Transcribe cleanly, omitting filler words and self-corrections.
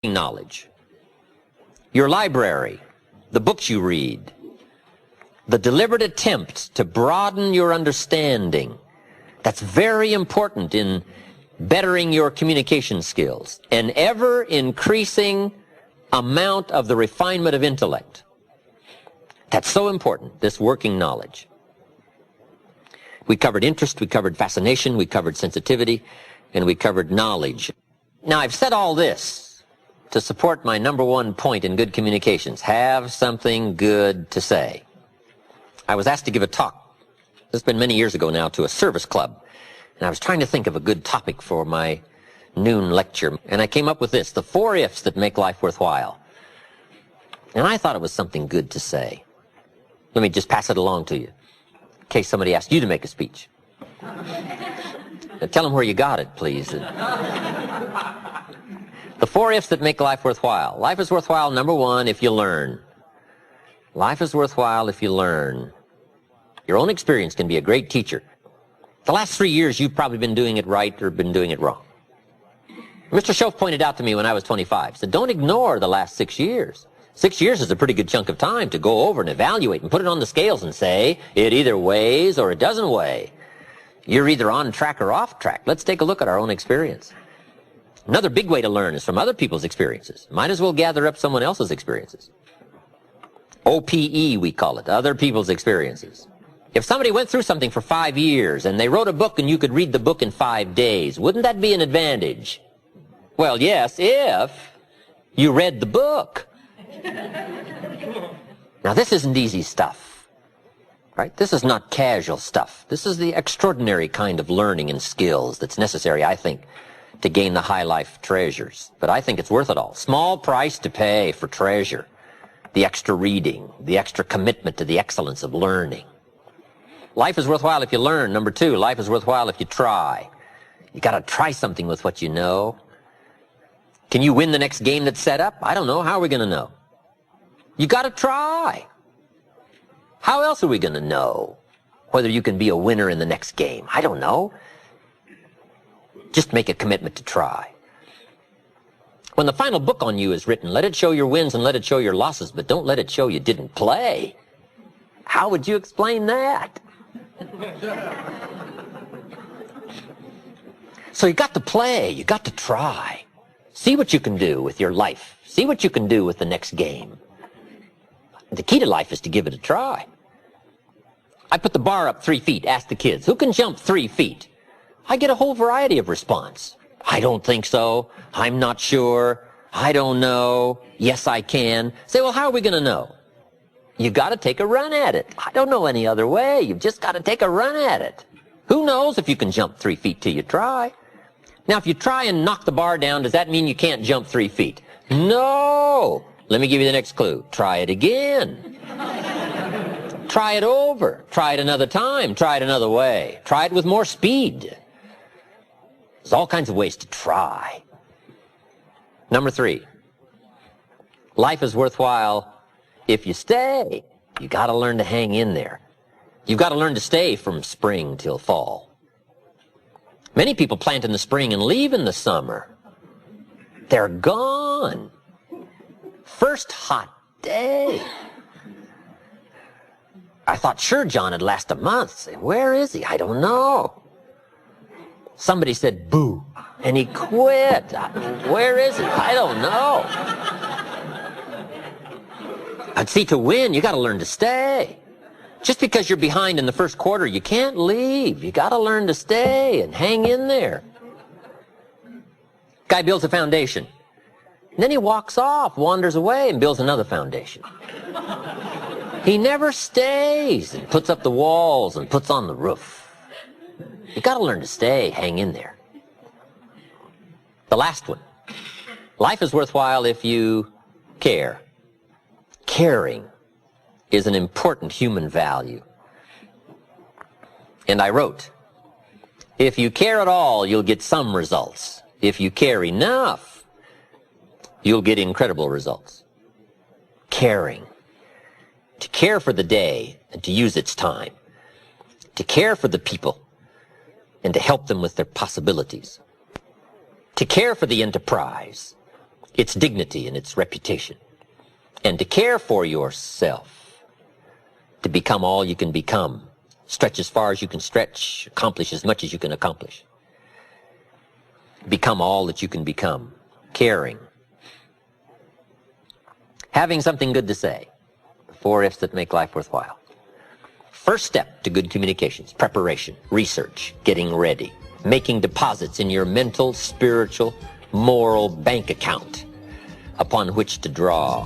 knowledge, your library, the books you read, the deliberate attempt to broaden your understanding. That's very important in bettering your communication skills. An ever-increasing amount of the refinement of intellect. That's so important, this working knowledge. We covered interest, we covered fascination, we covered sensitivity, and we covered knowledge. Now, I've said all this to support my number one point in good communications. Have something good to say. I was asked to give a talk, this has been many years ago now, to a service club. And I was trying to think of a good topic for my noon lecture. And I came up with this, the 4 ifs that make life worthwhile. And I thought it was something good to say. Let me just pass it along to you, in case somebody asks you to make a speech. Now, tell them where you got it, please. The 4 ifs that make life worthwhile. Life is worthwhile, number one, if you learn. Life is worthwhile if you learn. Your own experience can be a great teacher. The last 3 years, you've probably been doing it right or been doing it wrong. Mr. Schoaf pointed out to me when I was 25, said, don't ignore the last 6 years. 6 years is a pretty good chunk of time to go over and evaluate and put it on the scales and say, it either weighs or it doesn't weigh. You're either on track or off track. Let's take a look at our own experience. Another big way to learn is from other people's experiences. Might as well gather up someone else's experiences. OPE, we call it, other people's experiences. If somebody went through something for 5 years and they wrote a book and you could read the book in 5 days, wouldn't that be an advantage? Well, yes, if you read the book. Now, this isn't easy stuff, right? This is not casual stuff. This is the extraordinary kind of learning and skills that's necessary, I think, to gain the high life treasures. But I think it's worth it all. Small price to pay for treasure. The extra reading, the extra commitment to the excellence of learning. Life is worthwhile if you learn. Number 2, life is worthwhile if you try. You got to try something with what you know. Can you win the next game that's set up? I don't know. How are we going to know? You got to try. How else are we going to know whether you can be a winner in the next game? I don't know. Just make a commitment to try. When the final book on you is written, let it show your wins and let it show your losses, but don't let it show you didn't play. How would you explain that? So you got to play, you got to try. See what you can do with your life. See what you can do with the next game. The key to life is to give it a try. I put the bar up 3 feet, ask the kids, who can jump 3 feet? I get a whole variety of response. I don't think so. I'm not sure. I don't know. Yes, I can. Say, well, how are we going to know? You got to take a run at it. I don't know any other way. You've just got to take a run at it. Who knows if you can jump 3 feet till you try? Now, if you try and knock the bar down, does that mean you can't jump 3 feet? No. Let me give you the next clue. Try it again. Try it over. Try it another time. Try it another way. Try it with more speed. There's all kinds of ways to try. Number 3. Life is worthwhile if you stay. You got to learn to hang in there. You've got to learn to stay from spring till fall. Many people plant in the spring and leave in the summer. They're gone. First hot day. I thought, sure, John, it'd last a month. Where is he? I don't know. Somebody said, boo, and he quit. Where is he? I don't know. But see, to win, you got to learn to stay. Just because you're behind in the first quarter, you can't leave. You got to learn to stay and hang in there. Guy builds a foundation. And then he walks off, wanders away, and builds another foundation. He never stays and puts up the walls and puts on the roof. You got to learn to stay, hang in there. The last one. Life is worthwhile if you care. Caring is an important human value. And I wrote, if you care at all, you'll get some results. If you care enough, you'll get incredible results. Caring. To care for the day and to use its time. To care for the people and to help them with their possibilities. To care for the enterprise its dignity and its reputation. And to care for yourself, to become all you can become, stretch as far as you can stretch, accomplish as much as you can accomplish. Become all that you can become, caring. Having something good to say, the 4 F's that make life worthwhile. First step to good communications, preparation, research, getting ready, making deposits in your mental, spiritual, moral bank account upon which to draw.